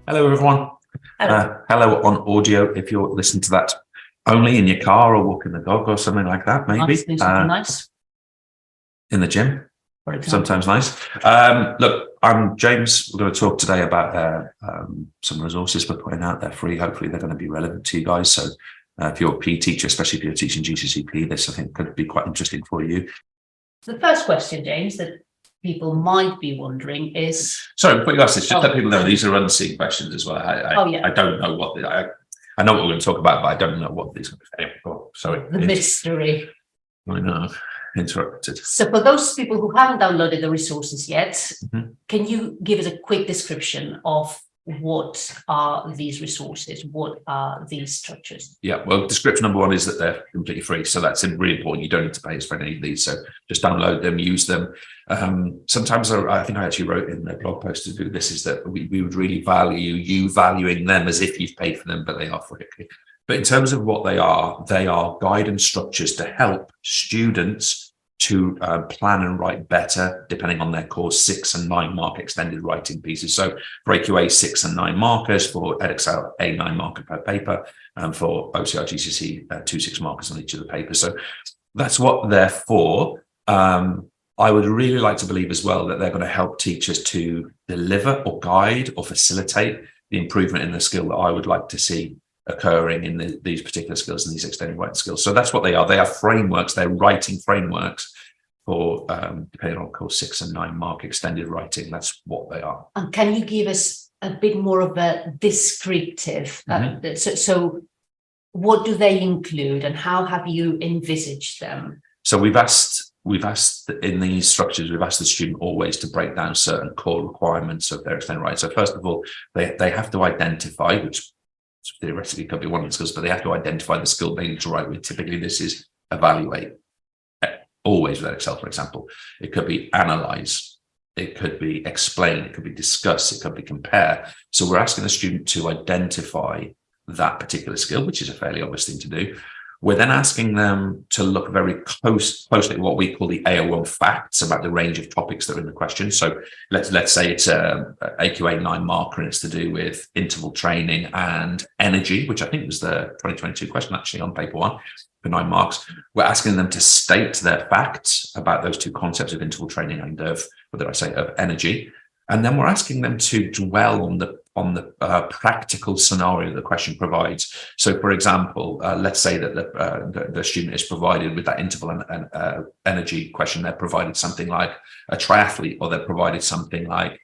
Hello, everyone. Hello. Hello on audio if you're listening to that only in your car or walking the dog or something like that, maybe. Nice. In the gym, For example. sometimes nice. Look, I'm James. We're going to talk today about some resources we're putting out there free. Hopefully, they're going to be relevant to you guys. So if you're a PE teacher, especially if you're teaching GCSE PE, this I think could be quite interesting for you. The first question, James, that people might be wondering is... Sorry, before you ask this, just let people know these are unseen questions as well. I don't know what... I know what we're going to talk about, but I don't know what these are. Oh, sorry. The mystery. I know. Interrupted. So for those people who haven't downloaded the resources yet, can you give us a quick description of what are these resources? What are these structures? Yeah, well, description number one is that they're completely free. So that's really important. You don't need to pay us for any of these. So just download them, use them. Sometimes I think I actually wrote in the blog post to do this is that we would really value you valuing them as if you've paid for them, but they are free. But in terms of what they are guidance structures to help students to plan and write better, depending on their course, 6 and 9 mark extended writing pieces. So for AQA, 6 and 9 markers, for Edexcel, a 9 marker per paper, and for OCR GCSE, 2 6 markers on each of the papers. So that's what they're for. I would really like to believe as well that they're going to help teachers to deliver or guide or facilitate the improvement in the skill that I would like to see occurring in these particular skills and these extended writing skills. So that's what they are. They are frameworks. They're writing frameworks for depending on course 6 and 9 mark extended writing. That's what they are. And can you give us a bit more of a descriptive? So what do they include and how have you envisaged them? So we've asked in these structures, we've asked the student always to break down certain core requirements of their extended writing. So first of all, they have to identify, which theoretically could be one of the skills, but they have to identify the skill they need to write with. Typically, this is evaluate, always with Edexcel, for example. It could be analyze, it could be explain, it could be discuss, it could be compare. So we're asking the student to identify that particular skill, which is a fairly obvious thing to do. We're then asking them to look very closely at what we call the AO1 facts about the range of topics that are in the question. So let's say it's a AQA 9 marker and it's to do with interval training and energy, which I think was the 2022 question actually on paper 1 for 9 marks. We're asking them to state their facts about those two concepts of interval training and of energy. And then we're asking them to dwell on the practical scenario the question provides. So, for example, let's say that the student is provided with that interval and energy question. They're provided something like a triathlete, or they're provided something like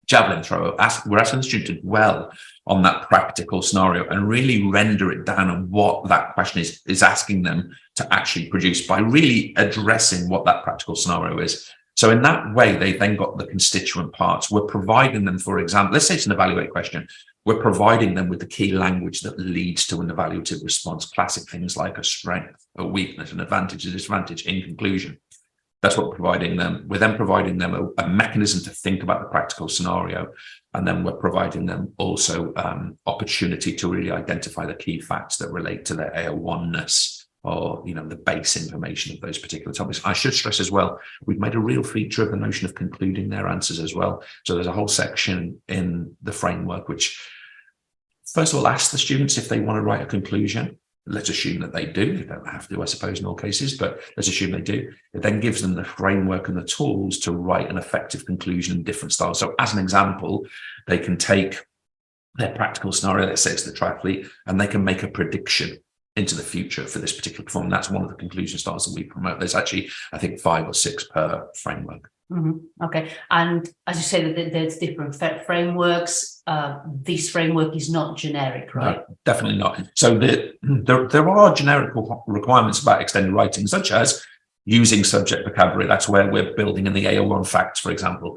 javelin thrower. We're asking the student to dwell on that practical scenario and really render it down on what that question is asking them to actually produce by really addressing what that practical scenario is. So in that way, they then got the constituent parts. We're providing them, for example, let's say it's an evaluate question. We're providing them with the key language that leads to an evaluative response, classic things like a strength, a weakness, an advantage, a disadvantage, in conclusion. That's what we're providing them. We're then providing them a mechanism to think about the practical scenario. And then we're providing them also opportunity to really identify the key facts that relate to their AO1-ness, or the base information of those particular topics. I should stress as well, we've made a real feature of the notion of concluding their answers as well. So there's a whole section in the framework which, first of all, asks the students if they want to write a conclusion. Let's assume that they do. They don't have to, I suppose, in all cases, but let's assume they do. It then gives them the framework and the tools to write an effective conclusion in different styles. So as an example, they can take their practical scenario, let's say it's the triathlete, and they can make a prediction into the future for this particular form. That's one of the conclusion styles that we promote. There's actually, I think, 5 or 6 per framework. Okay. And as you say, that there's different frameworks. This framework is not generic, right? No, definitely not. So there are generic requirements about extended writing, such as using subject vocabulary. That's where we're building in the AO1 facts, for example.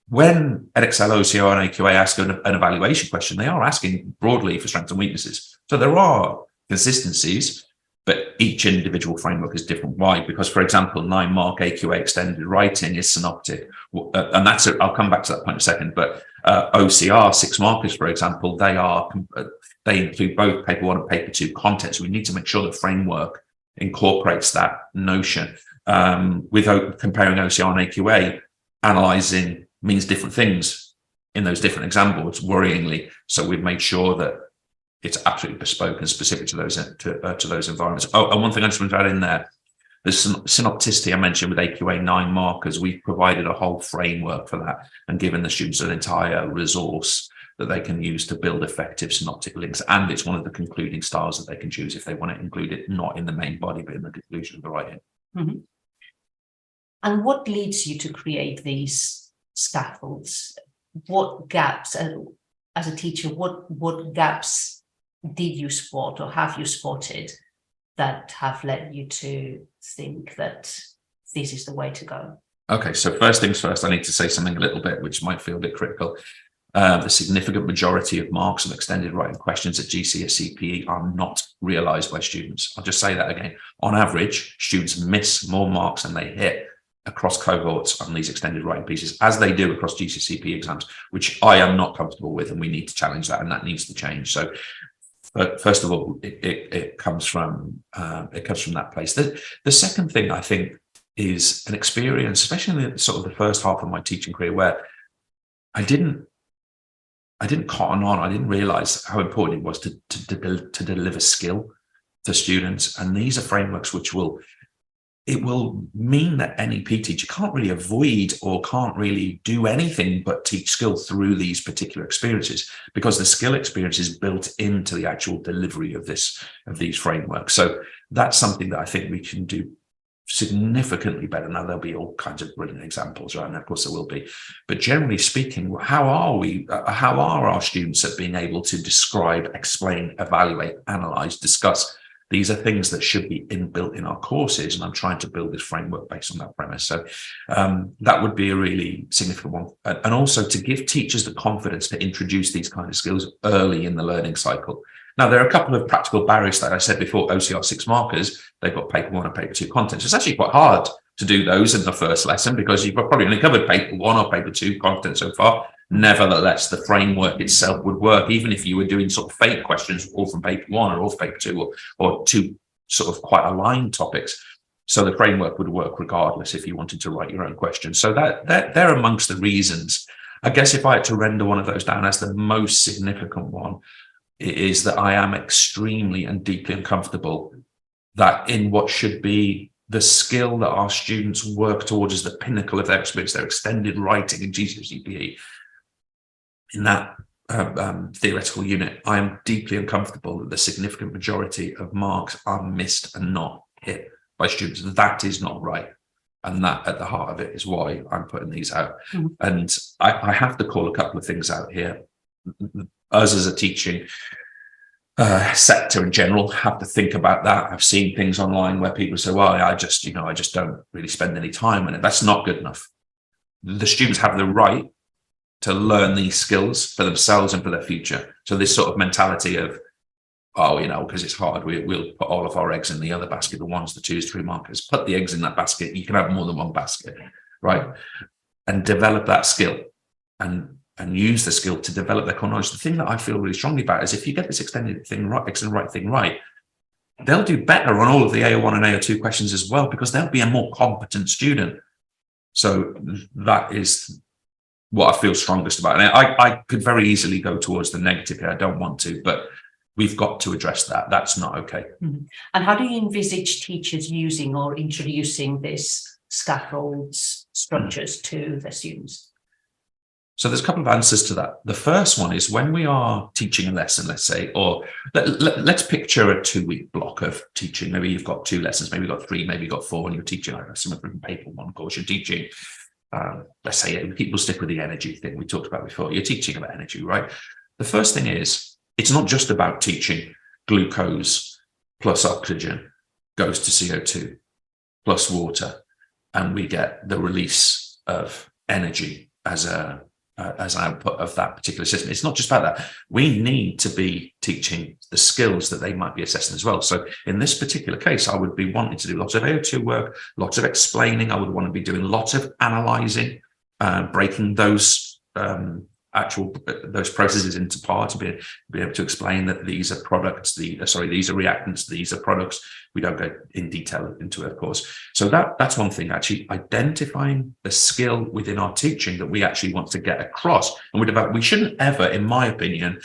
When Edexcel, OCR and AQA ask an evaluation question, they are asking broadly for strengths and weaknesses. So there are consistencies, but each individual framework is different. Why? Because, for example, 9 mark AQA extended writing is synoptic. And that's it. I'll come back to that point in a second. But OCR 6 markers, for example, they include both paper 1 and paper 2 content. So we need to make sure the framework incorporates that notion. With comparing OCR and AQA, analyzing means different things in those different exam boards, worryingly. So we've made sure that it's absolutely bespoke and specific to those environments. Oh, and one thing I just want to add in there, the synopticity I mentioned with AQA 9 markers, we've provided a whole framework for that and given the students an entire resource that they can use to build effective synoptic links. And it's one of the concluding styles that they can choose if they want to include it, not in the main body, but in the conclusion of the writing. Mm-hmm. And what leads you to create these scaffolds? What gaps, as a teacher, what gaps did you spot or have you spotted that have led you to think that this is the way to go? Okay, so first things first, I need to say something a little bit which might feel a bit critical. The significant majority of marks of extended writing questions at GCSE PE are not realised by students. I'll just say that again. On average, students miss more marks than they hit across cohorts on these extended writing pieces, as they do across GCSE PE exams, which I am not comfortable with, and we need to challenge that, and that needs to change. So, but first of all, it comes from that place. The second thing I think is an experience, especially in the sort of the first half of my teaching career, where I didn't cotton on. I didn't realize how important it was to deliver skill to students. And these are frameworks which will mean that any PE teacher can't really avoid or can't really do anything but teach skill through these particular experiences, because the skill experience is built into the actual delivery of these frameworks. So that's something that I think we can do significantly better. Now, there'll be all kinds of brilliant examples, right? And of course there will be, but generally speaking, how are our students at being able to describe, explain, evaluate, analyze, discuss? These are things that should be inbuilt in our courses, and I'm trying to build this framework based on that premise. So that would be a really significant one. And also to give teachers the confidence to introduce these kind of skills early in the learning cycle. Now, there are a couple of practical barriers that I said before. OCR 6 markers, they've got paper 1 and paper 2 content. So it's actually quite hard to do those in the first lesson, because you've probably only covered paper 1 or paper 2 content so far. Nevertheless, the framework itself would work, even if you were doing sort of fake questions all from paper 1 or all from paper 2 or two sort of quite aligned topics. So the framework would work regardless if you wanted to write your own questions. So that they're amongst the reasons. I guess if I had to render one of those down as the most significant one, it is that I am extremely and deeply uncomfortable that in what should be the skill that our students work towards as the pinnacle of their experience, their extended writing in GCSE PE, in that theoretical unit, I am deeply uncomfortable that the significant majority of marks are missed and not hit by students. That is not right. And that at the heart of it is why I'm putting these out. Mm-hmm. And I have to call a couple of things out here. Us as a teaching sector in general have to think about that. I've seen things online where people say, well, I just don't really spend any time on it. That's not good enough. The students have the right to learn these skills for themselves and for their future. So this sort of mentality of, oh, because it's hard, we'll put all of our eggs in the other basket, the 1s, the 2s, 3 markers, put the eggs in that basket. You can have more than one basket, right? And develop that skill and use the skill to develop their core knowledge. The thing that I feel really strongly about is if you get this extended right thing right, they'll do better on all of the AO1 and AO2 questions as well, because they'll be a more competent student. So that is what I feel strongest about. And I could very easily go towards the negative here. I don't want to, but we've got to address that. That's not okay. Mm-hmm. And how do you envisage teachers using or introducing this scaffolds structures to their students? So there's a couple of answers to that. The first one is when we are teaching a lesson, let's say, or let's picture a 2-week block of teaching. Maybe you've got 2 lessons, maybe you've got 3, maybe you've got 4, and you're teaching some from paper 1 course. You're teaching, let's say, people stick with the energy thing we talked about before. You're teaching about energy, right? The first thing is, it's not just about teaching glucose plus oxygen goes to CO2 plus water, and we get the release of energy as output of that particular system. It's not just about that. We need to be teaching the skills that they might be assessing as well. So in this particular case, I would be wanting to do lots of AO2 work, lots of explaining. I would want to be doing lots of analysing, breaking those actual those processes into parts, to be able to explain that these are products, these are reactants, these are products. We don't go in detail into it, of course. So that's one thing, actually identifying the skill within our teaching that we actually want to get across. And we shouldn't ever, in my opinion,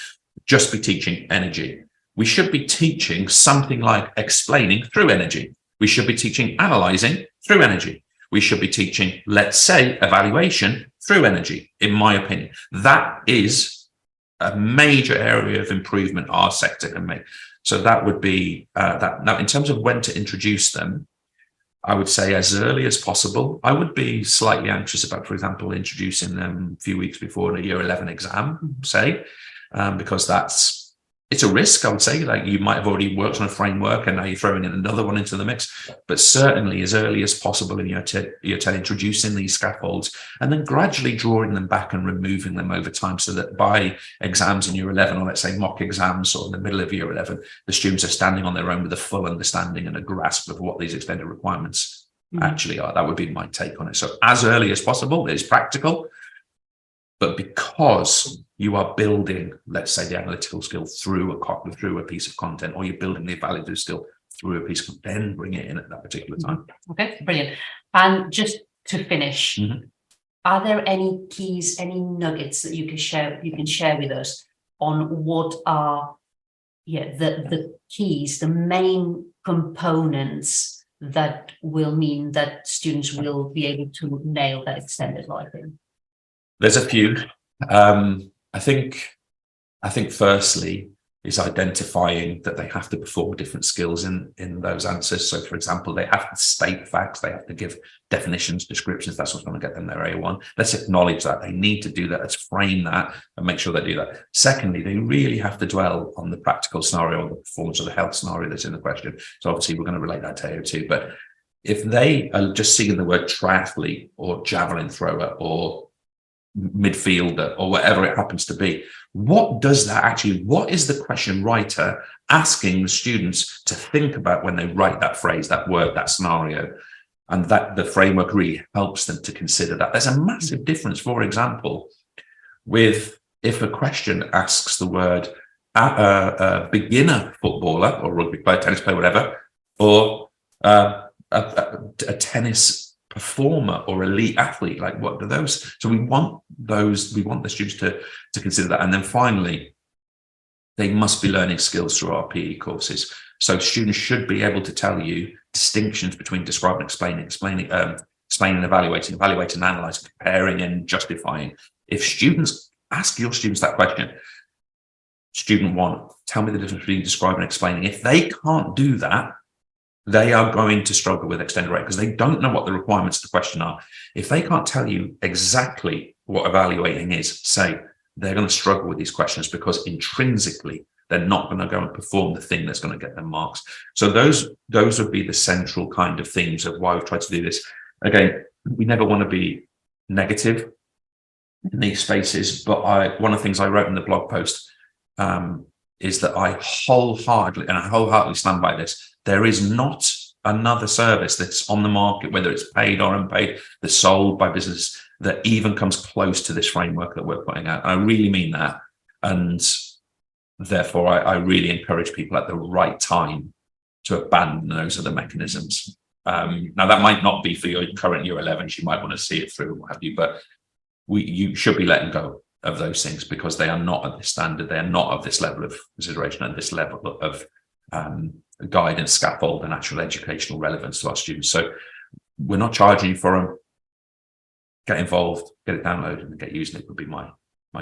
just be teaching energy. We should be teaching something like explaining through energy. We should be teaching analyzing through energy. We should be teaching, let's say, evaluation through energy, in my opinion. That is a major area of improvement our sector can make. So that would be that. Now, in terms of when to introduce them, I would say as early as possible. I would be slightly anxious about, for example, introducing them a few weeks before a year 11 exam, say, because it's a risk, I would say. Like, you might have already worked on a framework and now you're throwing in another one into the mix, but certainly as early as possible in year 10, introducing these scaffolds and then gradually drawing them back and removing them over time, so that by exams in year 11, or let's say mock exams or in the middle of year 11, the students are standing on their own with a full understanding and a grasp of what these extended requirements actually are. That would be my take on it. So as early as possible is practical, but because you are building, let's say, the analytical skill through a piece of content, or you're building the evaluative skill through a piece of content, then bring it in at that particular time. Okay, brilliant. And just to finish, are there any keys, any nuggets that you can share with us on what are the keys, the main components that will mean that students will be able to nail that extended writing? There's a few. I think firstly is identifying that they have to perform different skills in those answers. So, for example, they have to state facts, they have to give definitions, descriptions. That's what's going to get them their A1. Let's acknowledge that they need to do that. Let's frame that and make sure they do that. Secondly, they really have to dwell on the practical scenario, or the performance or the health scenario that's in the question. So obviously we're going to relate that to AO2, but if they are just seeing the word triathlete or javelin thrower or midfielder or whatever it happens to be, what is the question writer asking the students to think about when they write that phrase, that word, that scenario? And that the framework really helps them to consider that. There's a massive difference, for example, with if a question asks the word a beginner footballer or rugby player, tennis player, whatever, or a tennis performer or elite athlete, like what are those? So we want the students to consider that. And then finally, they must be learning skills through our PE courses. So students should be able to tell you distinctions between describing, explaining, and evaluating and analyzing, comparing and justifying. If students ask your students that question, student one, tell me the difference between describing and explaining. If they can't do that, they are going to struggle with extended rate because they don't know what the requirements of the question are. If they can't tell you exactly what evaluating is, say, they're going to struggle with these questions because intrinsically they're not going to go and perform the thing that's going to get them marks. So those would be the central kind of themes of why we've tried to do this. Again, we never want to be negative in these spaces, but one of the things I wrote in the blog post is that I wholeheartedly stand by this. There is not another service that's on the market, whether it's paid or unpaid, that's sold by business, that even comes close to this framework that we're putting out. I really mean that. And therefore, I really encourage people at the right time to abandon those other mechanisms. Now, that might not be for your current year 11. You might want to see it through and what have you, but you should be letting go of those things because they are not at this standard. They are not of this level of consideration and this level of guidance, scaffold, and actual educational relevance to our students. So we're not charging you for them. Get involved, get it downloaded, and get using it would be my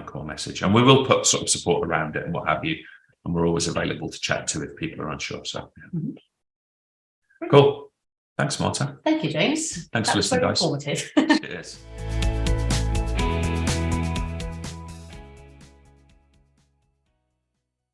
core message. And we will put sort of support around it and what have you. And we're always available to chat to if people are unsure. So Cool. Thanks, Marta. Thank you, James. Thanks for listening, guys. Informative. Cheers.